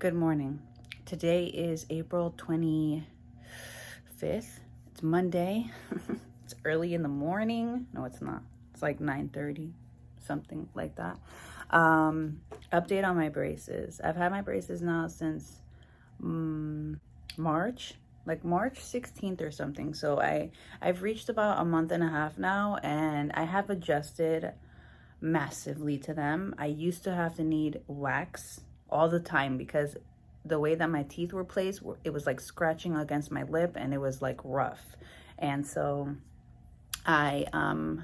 Good morning. Today is April 25th. It's Monday. It's early in the morning. No, it's not. It's like 9:30, something like that. Update on my braces. I've had my braces now since March, like March 16th or something. So I've reached about a month and a half now, and I have adjusted massively to them. I used to have to need wax all the time because the way that my teeth were placed, it was like scratching against my lip and it was like rough. And so I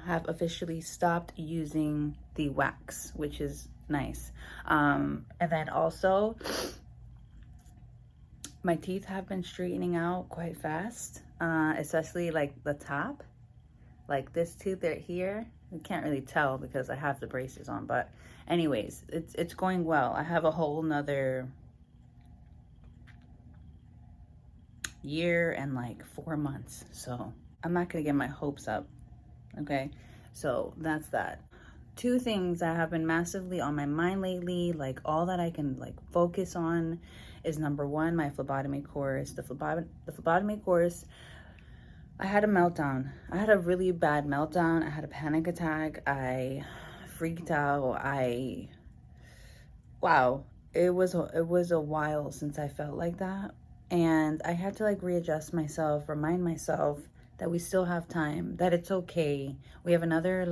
have officially stopped using the wax, which is nice. And then also, my teeth have been straightening out quite fast, especially like the top. Like this tooth right here, you can't really tell because I have the braces on, but anyways, it's going well. I have a whole nother year and like 4 months, so I'm not gonna get my hopes up. Okay, so that's that. Two things that have been massively on my mind lately, like all that I can like focus on, is number one, my phlebotomy course. The phlebotomy course, I had a meltdown. I had a really bad meltdown. I had a panic attack. I freaked out. Wow, it was a while since I felt like that. And I had to like readjust myself, remind myself that we still have time, that it's okay. We have another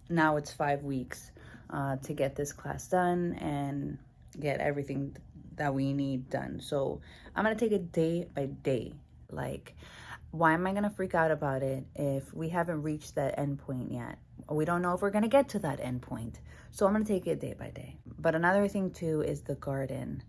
now it's 5 weeks to get this class done and get everything that we need done. So I'm gonna take it day by day. Like, why am I gonna freak out about it if we haven't reached that end point yet? We don't know if we're gonna get to that end point. So I'm gonna take it day by day. But another thing too is the garden.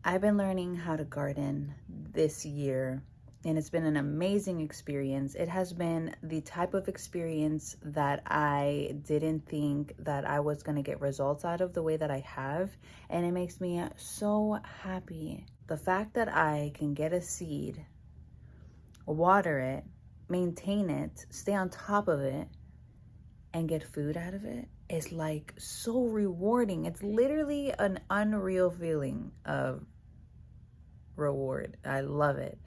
I've been learning how to garden this year, and it's been an amazing experience. It has been the type of experience that I didn't think that I was gonna get results out of the way that I have, and it makes me so happy. The fact that I can get a seed, water it, maintain it, stay on top of it, and get food out of it is like so rewarding. It's literally an unreal feeling of reward. I love it.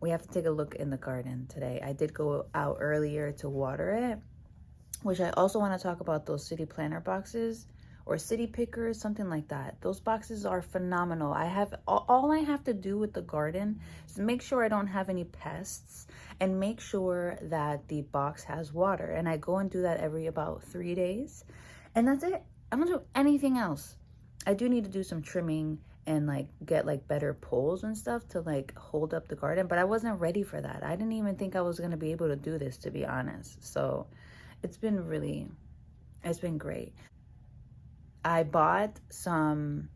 We have to take a look in the garden today. I did go out earlier to water it, which I also want to talk about those city planner boxes or city pickers, something like that. Those boxes are phenomenal. All I have to do with the garden is make sure I don't have any pests and make sure that the box has water. And I go and do that every about 3 days. And that's it. I don't do anything else. I do need to do some trimming and like get like better poles and stuff to like hold up the garden, but I wasn't ready for that. I didn't even think I was going to be able to do this, to be honest. So it's been great. I bought some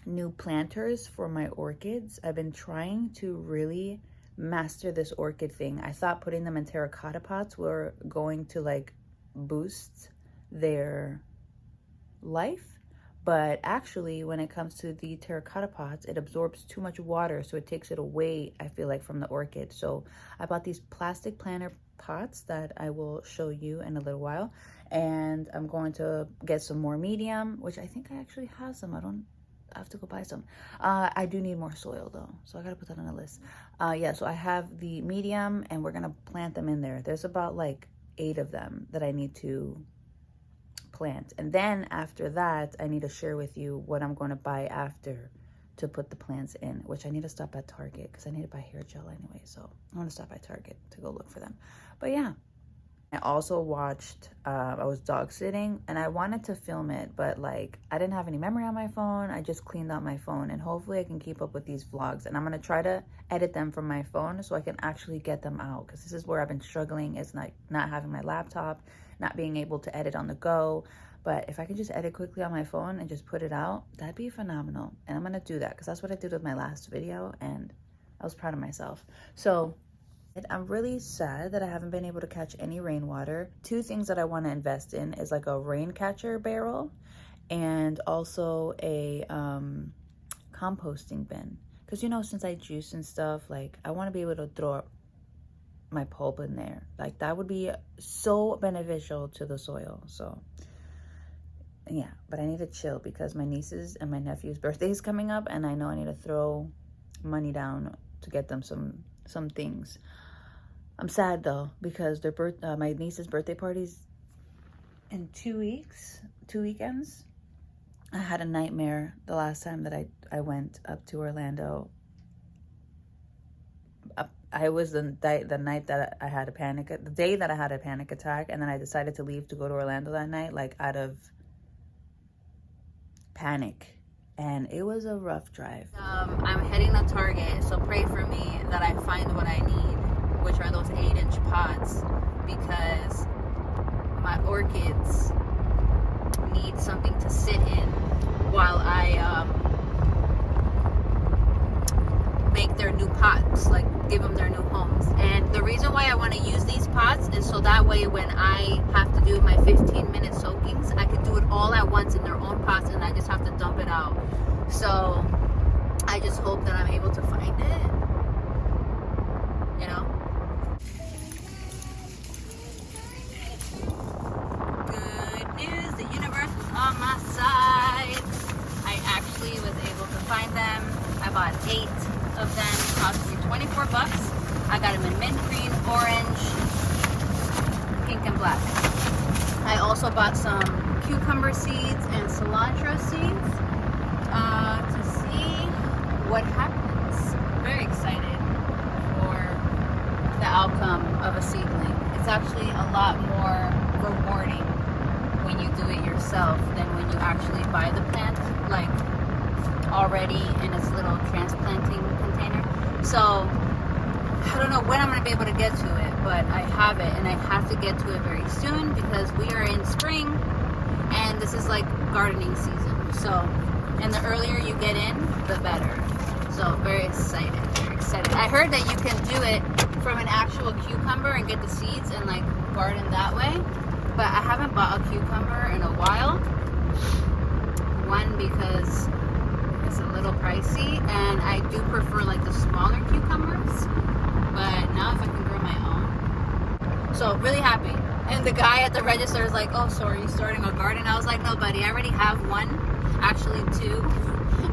new planters for my orchids. I've been trying to really master this orchid thing. I thought putting them in terracotta pots were going to like boost their life, but actually when it comes to the terracotta pots, it absorbs too much water, so it takes it away, I feel like, from the orchid. So I bought these plastic planter pots that I will show you in a little while, and I'm going to get some more medium, which I think I actually have some. I have to go buy some. I do need more soil though, so I gotta put that on the list. Yeah, so I have the medium and we're gonna plant them in there. There's about like 8 of them that I need to plant, and then after that I need to share with you what I'm going to buy after to put the plants in, which I need to stop at Target because I need to buy hair gel anyway. So I want to stop at Target to go look for them. But yeah, I also watched, I was dog sitting and I wanted to film it, but like I didn't have any memory on my phone. I just cleaned out my phone, and hopefully I can keep up with these vlogs, and I'm going to try to edit them from my phone so I can actually get them out, because this is where I've been struggling, is not having my laptop, not being able to edit on the go. But if I could just edit quickly on my phone and just put it out, that'd be phenomenal. And I'm going to do that because that's what I did with my last video, and I was proud of myself. So I'm really sad that I haven't been able to catch any rainwater. 2 things that I want to invest in is like a rain catcher barrel and also a composting bin. Because, you know, since I juice and stuff, like I want to be able to throw my pulp in there. Like that would be so beneficial to the soil. So yeah, but I need to chill because my nieces and my nephew's birthday is coming up, and I know I need to throw money down to get them some things. I'm sad though because my niece's birthday party's in 2 weeks, 2 weekends. I had a nightmare the last time that I went up to Orlando. I was the night that I had the day that I had a panic attack, and then I decided to leave to go to Orlando that night, like out of panic, and it was a rough drive. I'm heading to Target, so pray for me that I find what I need, which are those 8-inch pots, because my orchids need something to sit in while I make their new pots, like give them their new homes. And the reason why I want to use these pots is so that way when I have to do my 15-minute soakings, I can do it all at once in their own pots, and I just have to dump it out. So I just hope that I'm able to find it, you know. Good news, the universe was on my side. I actually was able to find them. I bought 8 of them. It cost me $24. I got them in mint green, orange, pink, and black. I also bought some cucumber seeds and cilantro seeds to see what happens. Very excited for the outcome of a seedling. It's actually a lot more rewarding when you do it yourself than when you actually buy the plant, like already in its little transplanting container. So I don't know when I'm going to be able to get to it, but I have it, and I have to get to it very soon because we are in spring and this is like gardening season. So, and the earlier you get in, the better. So very excited, very excited. I heard that you can do it from an actual cucumber and get the seeds and like garden that way, but I haven't bought a cucumber in a while. One, because it's a little pricey, and I do prefer like the smaller cucumbers, but now if I can grow my own. So really happy. And the guy at the register is like, oh, so are you starting a garden? I was like, no buddy, I already have one, actually 2,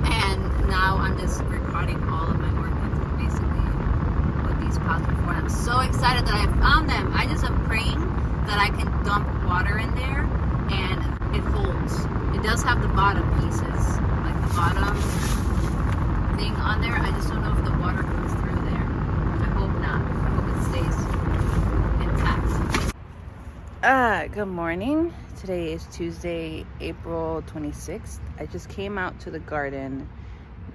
and now I'm just repotting all of my orchids basically with these pots before, and I'm so excited that I found them. I just am praying that I can dump water in there and it holds. It does have the bottom pieces, like the bottom thing on there. I just don't know if the water comes through there. I hope not. I hope it stays intact. Good morning. Today is Tuesday, April 26th. I just came out to the garden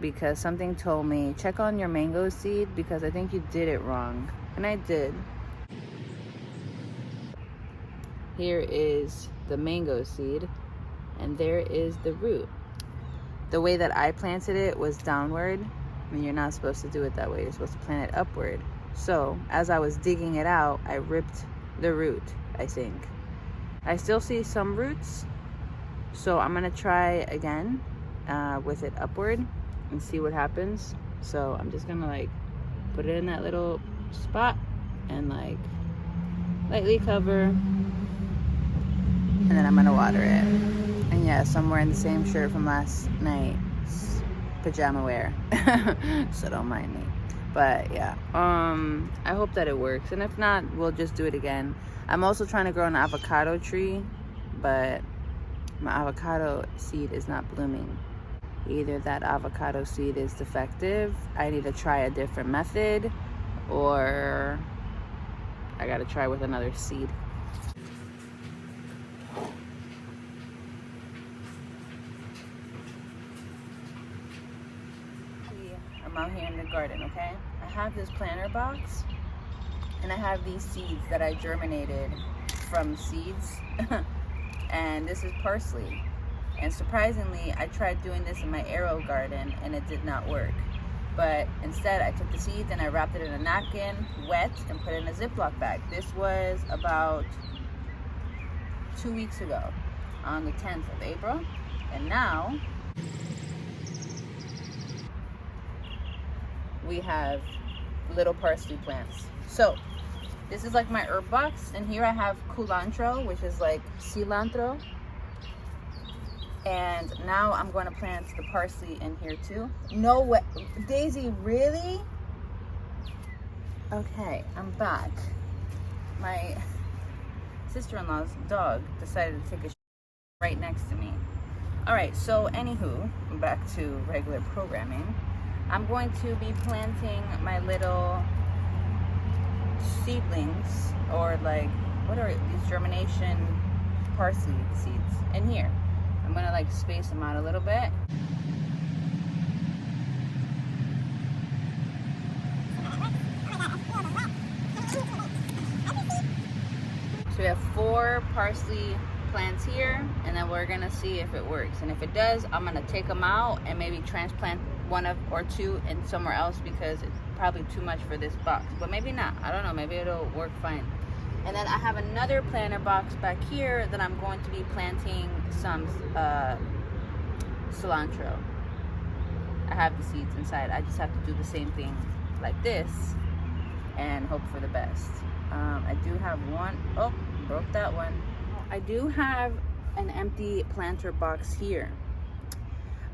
because something told me, check on your mango seed because I think you did it wrong. And I did. Here is the mango seed, and there is the root. The way that I planted it was downward, and you're not supposed to do it that way. You're supposed to plant it upward. So as I was digging it out, I ripped the root, I think. I still see some roots, so I'm gonna try again with it upward and see what happens. So I'm just gonna like put it in that little spot and like lightly cover, and then I'm gonna water it. And yes, I'm wearing the same shirt from last night's pajama wear, so don't mind me. But yeah, I hope that it works, and if not, we'll just do it again. I'm also trying to grow an avocado tree, but my avocado seed is not blooming. Either that avocado seed is defective, I need to try a different method, or I gotta try with another seed. I'm out here in the garden, okay? I have this planter box, and I have these seeds that I germinated from seeds. And this is parsley. And surprisingly, I tried doing this in my arrow garden and it did not work. But instead, I took the seeds and I wrapped it in a napkin, wet, and put it in a Ziploc bag. This was about 2 weeks ago, on the 10th of April. And now, we have little parsley plants. So, this is like my herb box, and here I have culantro, which is like cilantro. And now I'm going to plant the parsley in here too. No way. Daisy, really? Okay, I'm back. My sister-in-law's dog decided to take a right next to me. All right, so anywho, back to regular programming. I'm going to be planting my little seedlings, or like, what are these, germination parsley seeds in here. I'm gonna like space them out a little bit. So we have 4 parsley plants here, and then we're gonna see if it works. And if it does, I'm gonna take them out and maybe transplant 1 or 2 in somewhere else, because it's probably too much for this box. But maybe not, I don't know, maybe it'll work fine. And then I have another planter box back here that I'm going to be planting some cilantro. I have the seeds inside. I just have to do the same thing like this and hope for the best. I do have one. Oh, broke that one. I do have an empty planter box here.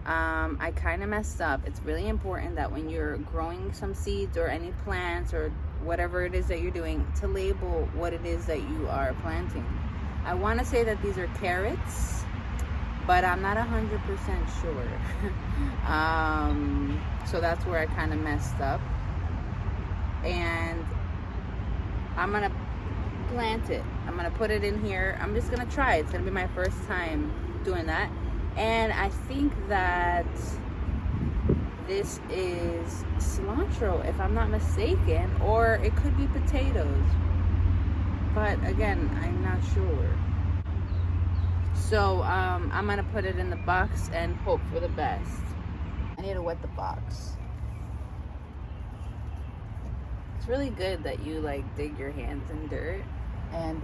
I kind of messed up. It's really important that when you're growing some seeds or any plants or whatever it is that you're doing, to label what it is that you are planting. I want to say that these are carrots, but I'm not 100% sure. So that's where I kind of messed up. And I'm gonna plant it. I'm gonna put it in here. I'm just gonna try it. It's gonna be my first time doing that. And I think that this is cilantro, if I'm not mistaken, or it could be potatoes. But again, I'm not sure. So I'm gonna put it in the box and hope for the best. I need to wet the box. It's really good that you like dig your hands in dirt and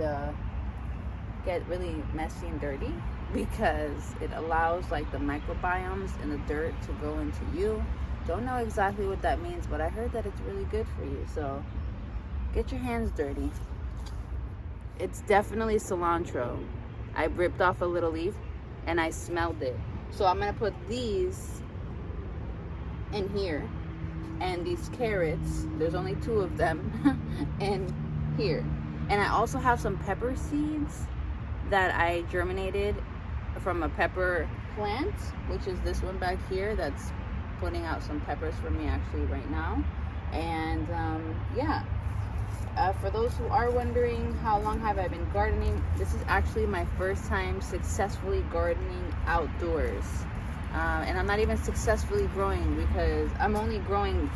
get really messy and dirty, because it allows like the microbiomes in the dirt to go into you. Don't know exactly what that means, but I heard that it's really good for you. So get your hands dirty. It's definitely cilantro. I ripped off a little leaf and I smelled it. So I'm gonna put these in here, and these carrots, there's only 2 of them, in here. And I also have some pepper seeds that I germinated from a pepper plant, which is this one back here that's putting out some peppers for me actually right now. And yeah, for those who are wondering how long have I been gardening, this is actually my first time successfully gardening outdoors. And I'm not even successfully growing, because I'm only growing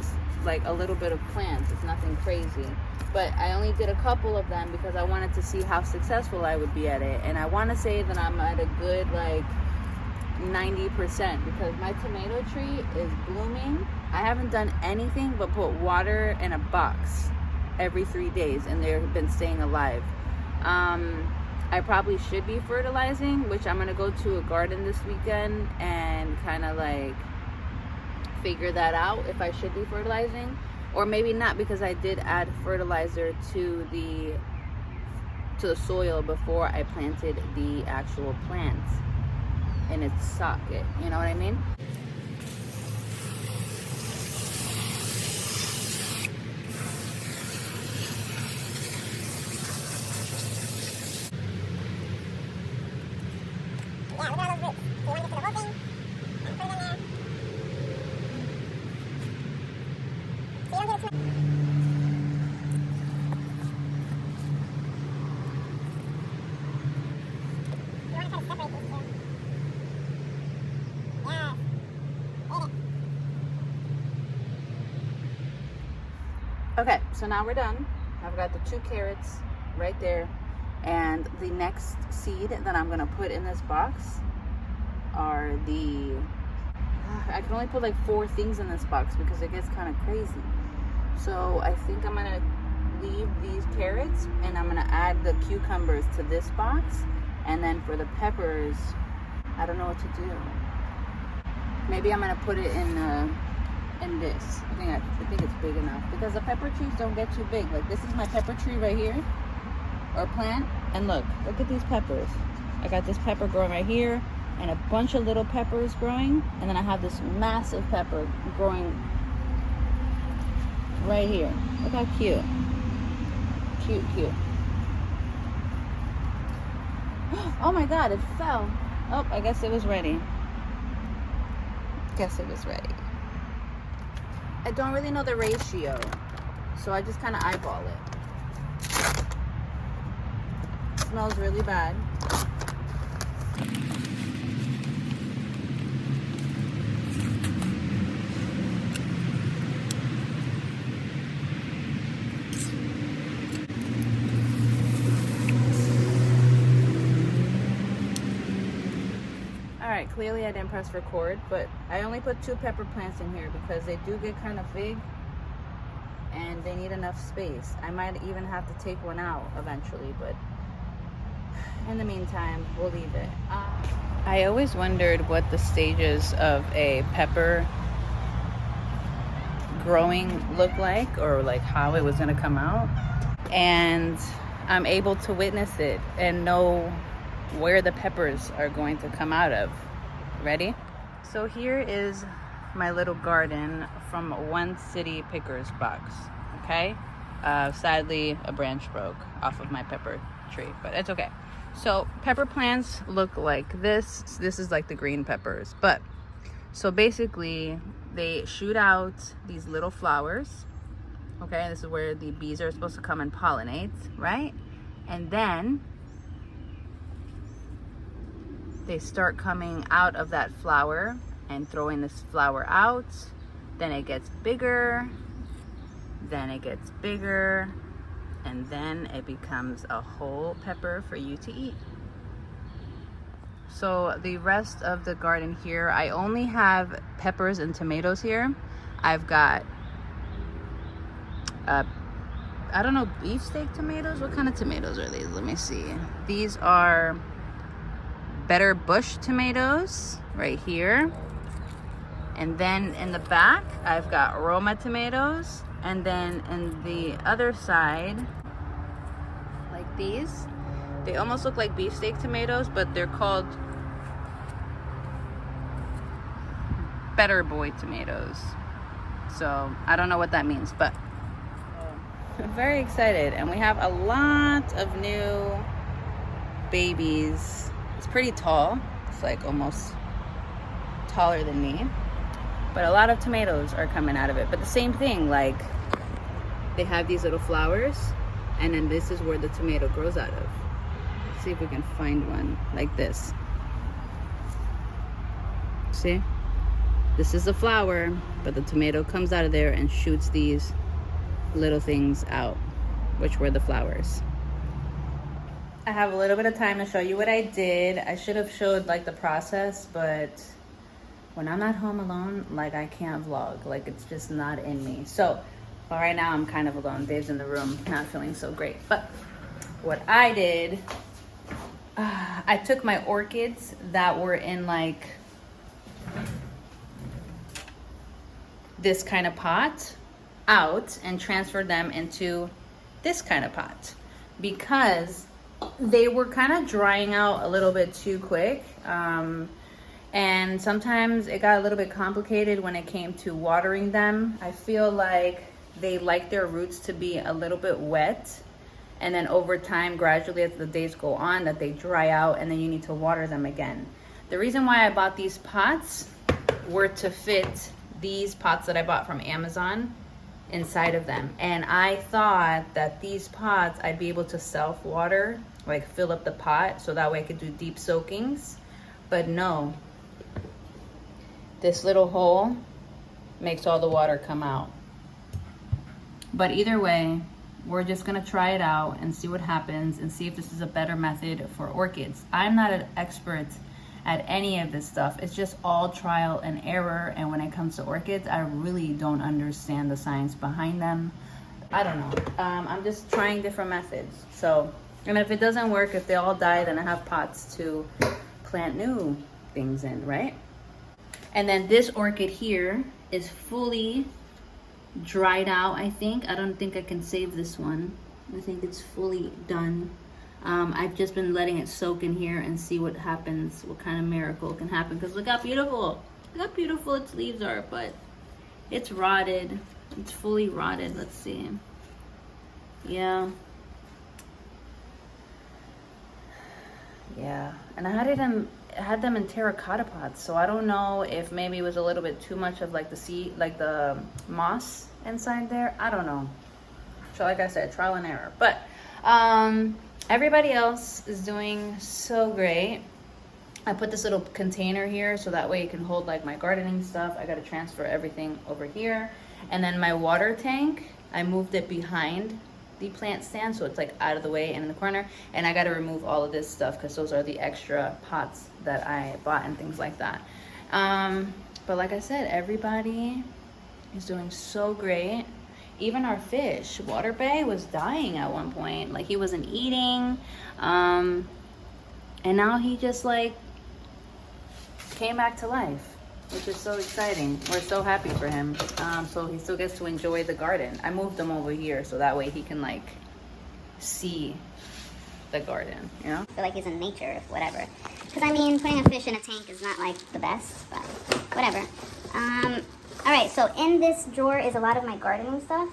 like a little bit of plants. It's nothing crazy, but I only did a couple of them because I wanted to see how successful I would be at it. And I want to say that I'm at a good like 90%, because my tomato tree is blooming. I haven't done anything but put water in a box every 3 days, and they've been staying alive. I probably should be fertilizing, which I'm gonna go to a garden this weekend and kind of like figure that out, if I should be fertilizing or maybe not, because I did add fertilizer to the soil before I planted the actual plant in its socket. You know what I mean? Okay, so now we're done. I've got the 2 carrots right there, and the next seed that I'm gonna put in this box are the, I can only put like 4 things in this box because it gets kind of crazy. So I think I'm gonna leave these carrots, and I'm gonna add the cucumbers to this box, and then for the peppers, I don't know what to do. Maybe I'm gonna put it in this. I think it's big enough, because the pepper trees don't get too big. Like, this is my pepper tree right here, or plant, and look at these peppers. I got this pepper growing right here, and a bunch of little peppers growing, and then I have this massive pepper growing right here. Look how cute. Cute. Oh my god, it fell. Oh, I guess it was ready. I don't really know the ratio, so I just kind of eyeball it. It smells really bad. Alright, clearly I didn't press record, but I only put 2 pepper plants in here because they do get kind of big and they need enough space. I might even have to take one out eventually, but in the meantime, we'll leave it. I always wondered what the stages of a pepper growing look like, or like how it was going to come out, and I'm able to witness it and know where the peppers are going to come out of. Ready? So here is my little garden from One City Pickers box. Okay, sadly a branch broke off of my pepper tree, but it's okay. So pepper plants look like this. This is like the green peppers, but so basically they shoot out these little flowers. Okay, this is where the bees are supposed to come and pollinate, right? And then they start coming out of that flower and throwing this flower out. Then it gets bigger, and then it becomes a whole pepper for you to eat. So the rest of the garden here, I only have peppers and tomatoes here. I've got I don't know, beefsteak tomatoes. What kind of tomatoes are these? Let me see. These are Better Bush tomatoes right here, and then in the back I've got Roma tomatoes, and then in the other side, like these, they almost look like beefsteak tomatoes, but they're called Better Boy tomatoes. So I don't know what that means, but I'm very excited, and we have a lot of new babies. It's pretty tall. It's like almost taller than me. But a lot of tomatoes are coming out of it. But the same thing, like they have these little flowers, and then this is where the tomato grows out of. Let's see if we can find one like this. See? This is the flower, but the tomato comes out of there and shoots these little things out, which were the flowers. I have a little bit of time to show you what I did. I should have showed like the process, but when I'm not home alone, like I can't vlog. Like it's just not in me. So, but right now I'm kind of alone. Dave's in the room, not feeling so great. But what I did, I took my orchids that were in like this kind of pot out and transferred them into this kind of pot because they were kind of drying out a little bit too quick, and sometimes it got a little bit complicated when it came to watering them. I feel like they like their roots to be a little bit wet, and then over time, gradually as the days go on, that they dry out, and then you need to water them again. The reason why I bought these pots were to fit these pots that I bought from Amazon inside of them, and I thought that these pots I'd be able to self-water, like fill up the pot so that way I could do deep soakings. But no, this little hole makes all the water come out. But either way, we're just gonna try it out and see what happens and see if this is a better method for orchids. I'm not an expert at any of this stuff. It's just all trial and error, and when it comes to orchids, I really don't understand the science behind them. I don't know. I'm just trying different methods. So, and if it doesn't work, if they all die, then I have pots to plant new things in, right? And then this orchid here is fully dried out, I think. I don't think I can save this one. I think it's fully done. I've just been letting it soak in here and see what happens, what kind of miracle can happen. Because look how beautiful its leaves are, but it's rotted. It's fully rotted. Let's see. Yeah. Yeah, and I had them in terracotta pots, so I don't know if maybe it was a little bit too much of like the seed, like the moss inside there. I don't know. So like I said, trial and error. But everybody else is doing so great. I put this little container here so that way it can hold like my gardening stuff. I got to transfer everything over here. And then my water tank, I moved it behind the plant stand so it's like out of the way and in the corner. And I got to remove all of this stuff because those are the extra pots that I bought and things like that. But like I said, everybody is doing so great. Even our fish, Water Bay, was dying at one point. Like he wasn't eating. And now he just like came back to life, which is so exciting. We're so happy for him. So he still gets to enjoy the garden. I moved him over here so that way he can like see the garden, you know? I feel like he's in nature, whatever. Because I mean, putting a fish in a tank is not like the best, but whatever. All right, so in this drawer is a lot of my gardening stuff.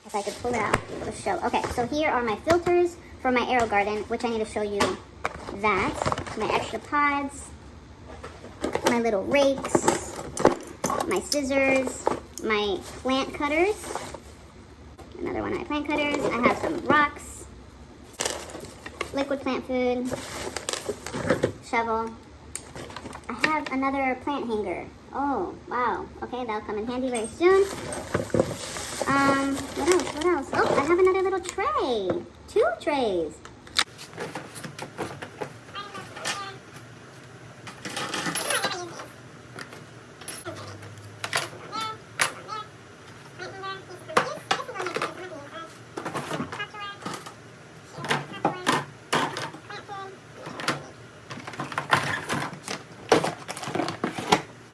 If I could pull it out, be able to show. Okay, so here are my filters for my Aero Garden, which I need to show you that. My extra pods, my little rakes, my scissors, my plant cutters. Another one of my plant cutters. I have some rocks, liquid plant food, shovel. I have another plant hanger. Oh, wow. Okay, that'll come in handy very soon. What else? Oh, I have another little tray. 2 trays.